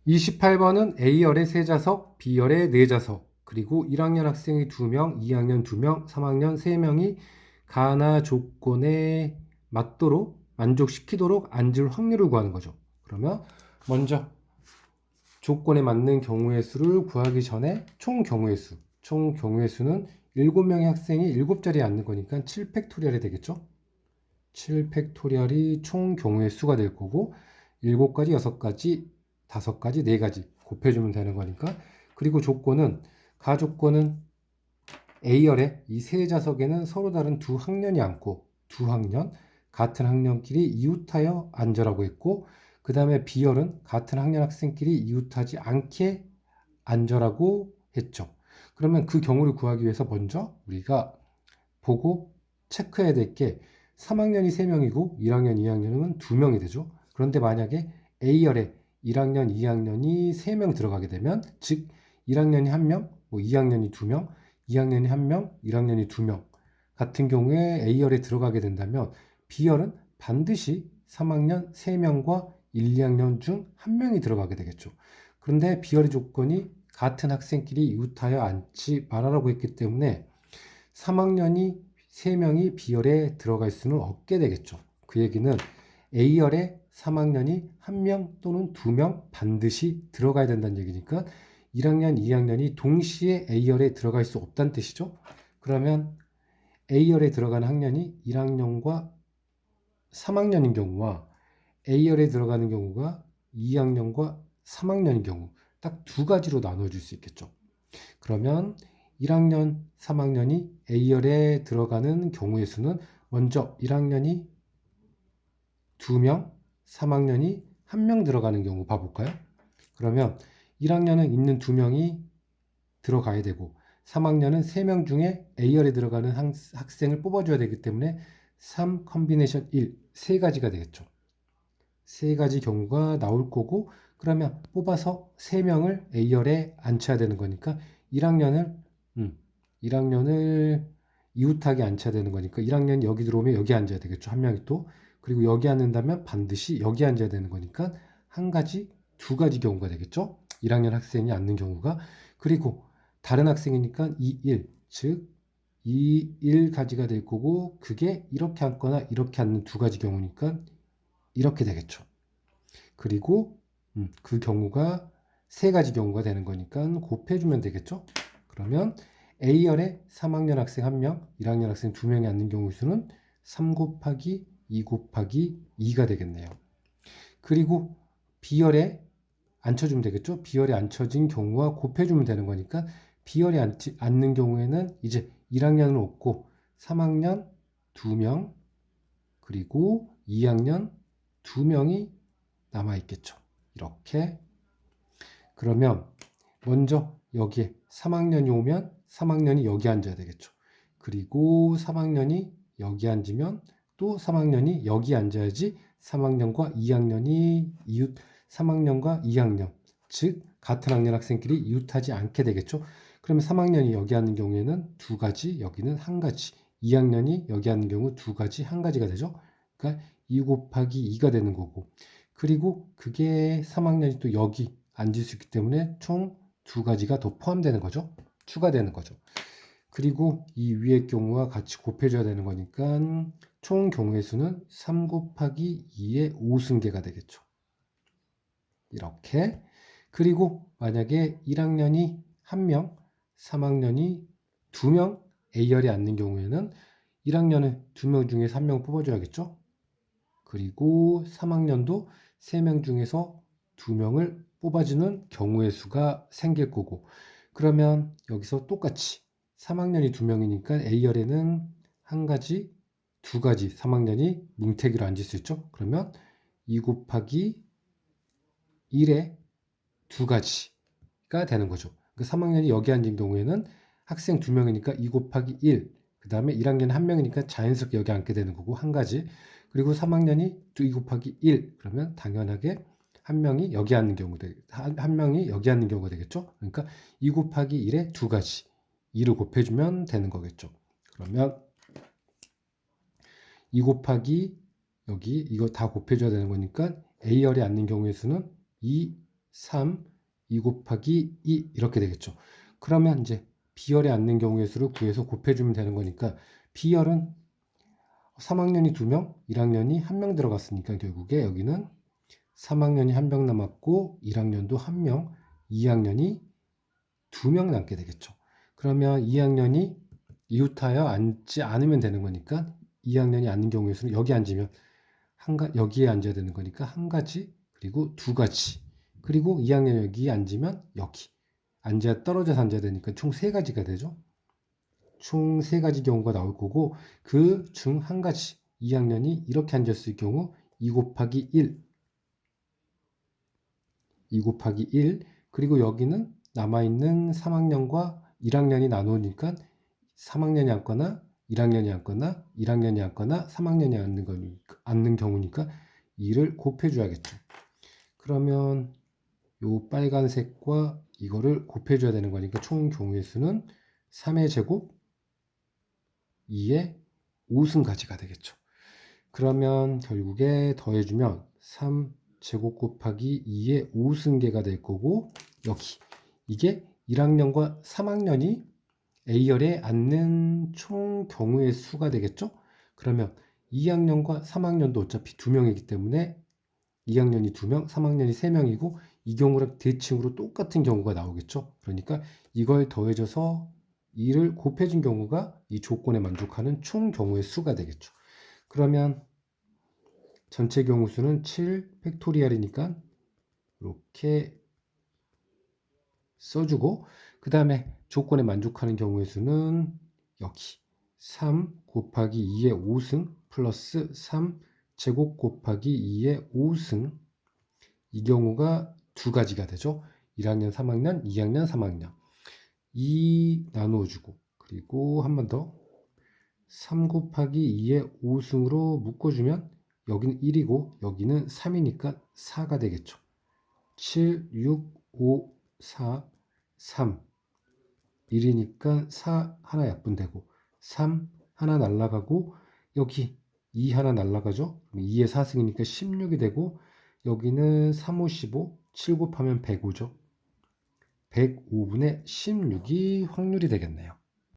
28번은 A열에 3좌석, B열에 4좌석, 그리고 1학년 학생이 2명, 2학년 2명, 3학년 3명이 가나 조건에 맞도록 만족시키도록 앉을 확률을 구하는 거죠. 그러면 먼저 조건에 맞는 경우의 수를 구하기 전에 총 경우의 수는 7명의 학생이 7자리에 앉는 거니까 7팩토리얼이 되겠죠. 7팩토리얼이 총 경우의 수가 될 거고 7가지, 6가지, 5가지, 4가지 곱해주면 되는 거니까. 그리고 가조건은 A열에 이 세 좌석에는 서로 다른 두 학년이 앉고 두 학년, 같은 학년끼리 이웃하여 앉으라고 했고, 그 다음에 B열은 같은 학년 학생끼리 이웃하지 않게 앉으라고 했죠. 그러면 그 경우를 구하기 위해서 먼저 우리가 보고 체크해야 될 게 3학년이 3명이고 1학년, 2학년은 2명이 되죠. 그런데 만약에 A열에 1학년, 2학년이 3명 들어가게 되면, 즉 1학년이 1명, 2학년이 2명, 2학년이 1명, 1학년이 2명 같은 경우에 A열에 들어가게 된다면 B열은 반드시 3학년 3명과 1, 2학년 중 1명이 들어가게 되겠죠. 그런데 B열의 조건이 같은 학생끼리 이웃하여 앉지 말아라고 했기 때문에 3학년이 3명이 B열에 들어갈 수는 없게 되겠죠. 그 얘기는 A열에 3학년이 1명 또는 2명 반드시 들어가야 된다는 얘기니까 1학년, 2학년이 동시에 A열에 들어갈 수 없다는 뜻이죠. 그러면 A열에 들어가는 학년이 1학년과 3학년인 경우와 A열에 들어가는 경우가 2학년과 3학년인 경우 딱 두 가지로 나눠줄 수 있겠죠. 그러면 1학년, 3학년이 A열에 들어가는 경우의 수는 먼저 1학년이 2명, 3학년이 1명 들어가는 경우 봐볼까요? 그러면 1학년은 있는 2명이 들어가야 되고 3학년은 3명 중에 A열에 들어가는 학생을 뽑아줘야 되기 때문에 3 컨비네이션 1, 3가지가 되겠죠. 3가지 경우가 나올 거고, 그러면 뽑아서 3명을 A열에 앉혀야 되는 거니까 1학년을 1학년을 이웃하게 앉혀야 되는 거니까 1학년이 여기 들어오면 여기 앉아야 되겠죠. 한 명이 또. 그리고 여기 앉는다면 반드시 여기 앉아야 되는 거니까 한 가지, 두 가지 경우가 되겠죠. 1학년 학생이 앉는 경우가. 그리고 다른 학생이니까 2, 1, 즉 2, 1가지가 될 거고, 그게 이렇게 앉거나 이렇게 앉는 두 가지 경우니까 이렇게 되겠죠. 그리고 그 경우가 세 가지 경우가 되는 거니까 곱해주면 되겠죠. 그러면 A열에 3학년 학생 1명, 1학년 학생 2명이 앉는 경우 수는 3 곱하기 2 곱하기 2가 되겠네요. 그리고 B열에 앉혀주면 되겠죠. B열에 앉혀진 경우와 곱해주면 되는 거니까 B열에 앉는 경우에는 이제 1학년은 없고 3학년 2명, 그리고 2학년 2명이 남아있겠죠. 이렇게. 그러면 먼저 여기에 3학년이 오면 3학년이 여기 앉아야 되겠죠. 그리고 3학년이 여기 앉으면 또 3학년이 여기 앉아야지 3학년과 2학년이 3학년과 2학년, 즉 같은 학년 학생끼리 이웃하지 않게 되겠죠. 그러면 3학년이 여기 앉는 경우에는 두 가지, 여기는 한 가지. 2학년이 여기 앉는 경우 두 가지, 한 가지가 되죠. 그러니까 2 곱하기 2가 되는 거고, 그리고 그게 3학년이 또 여기 앉을 수 있기 때문에 총 두 가지가 더 포함되는 거죠. 추가되는 거죠. 그리고 이 위의 경우와 같이 곱해줘야 되는 거니까 총 경우의 수는 3 곱하기 2의 5승계가 되겠죠. 이렇게. 그리고 만약에 1학년이 1명, 3학년이 2명 A열에 앉는 경우에는 1학년은 2명 중에서 1명을 뽑아줘야겠죠. 그리고 3학년도 3명 중에서 2명을 뽑아주는 경우의 수가 생길 거고, 그러면 여기서 똑같이 3학년이 2명이니까 A열에는 한 가지, 두 가지 3학년이 뭉태기로 앉을 수 있죠. 그러면 2 곱하기 1에 두 가지가 되는 거죠. 3학년이 여기 앉은 경우에는 학생 2명이니까 2 곱하기 1, 그 다음에 1학년 1명이니까 자연스럽게 여기 앉게 되는 거고, 한 가지. 그리고 3학년이 2 곱하기 1, 그러면 당연하게 한 명이 여기 앉는 한 명이 여기 앉는 경우가 되겠죠. 그러니까 2 곱하기 1에 두 가지, 2를 곱해주면 되는 거겠죠. 그러면 2 곱하기 여기 이거 다 곱해줘야 되는 거니까 A열에 앉는 경우의 수는 2 3, 2 곱하기 2 이렇게 되겠죠. 그러면 이제 B열에 앉는 경우의 수를 구해서 곱해주면 되는 거니까 B열은 3학년이 2명, 1학년이 1명 들어갔으니까 결국에 여기는 3학년이 1명 남았고 1학년도 1명, 2학년이 2명 남게 되겠죠. 그러면 2학년이 이웃하여 앉지 않으면 되는 거니까 2학년이 앉는 경우의 수는 여기 앉으면 여기에 앉아야 되는 거니까 한 가지 그리고 두 가지 그리고 2학년 여기 앉으면 여기 앉아야 떨어져서 앉아야 되니까 총 세 가지가 되죠. 총 세 가지 경우가 나올 거고 그 중 한 가지 2학년이 이렇게 앉았을 경우 2 곱하기 1 2 곱하기 1 그리고 여기는 남아있는 3학년과 1학년이 나누니까 3학년이 앉거나 1학년이 앉거나 1학년이 앉거나 3학년이 앉는 경우니까 2를 곱해줘야겠죠. 그러면 요 빨간색과 이거를 곱해줘야 되는 거니까 총 경우의 수는 3의 제곱 2의 5승까지가 되겠죠. 그러면 결국에 더해주면 3 제곱 곱하기 2의 5승계가 될 거고 여기 이게 1학년과 3학년이 A열에 앉는 총 경우의 수가 되겠죠. 그러면 2학년과 3학년도 어차피 2명이기 때문에 2학년이 2명, 3학년이 3명이고 이 경우랑 대칭으로 똑같은 경우가 나오겠죠. 그러니까 이걸 더해져서 2를 곱해준 경우가 이 조건에 만족하는 총 경우의 수가 되겠죠. 그러면 전체 경우 수는 7 팩토리얼이니까 이렇게 써주고 그 다음에 조건에 만족하는 경우의 수는 여기 3 곱하기 2의 5승 플러스 3 제곱 곱하기 2의 5승 이 경우가 두 가지가 되죠. 1학년 3학년 2학년 3학년 2 나누어주고 그리고 한 번 더 3 곱하기 2의 5승으로 묶어주면 여기는 1이고 여기는 3이니까 4가 되겠죠. 7, 6, 5, 4, 3 1이니까 4 하나 약분되고 3 하나 날라가고 여기 2 하나 날라가죠. 2의 4승이니까 16이 되고 여기는 3, 5, 15 7 곱하면 105죠. 105분의 16이 확률이 되겠네요.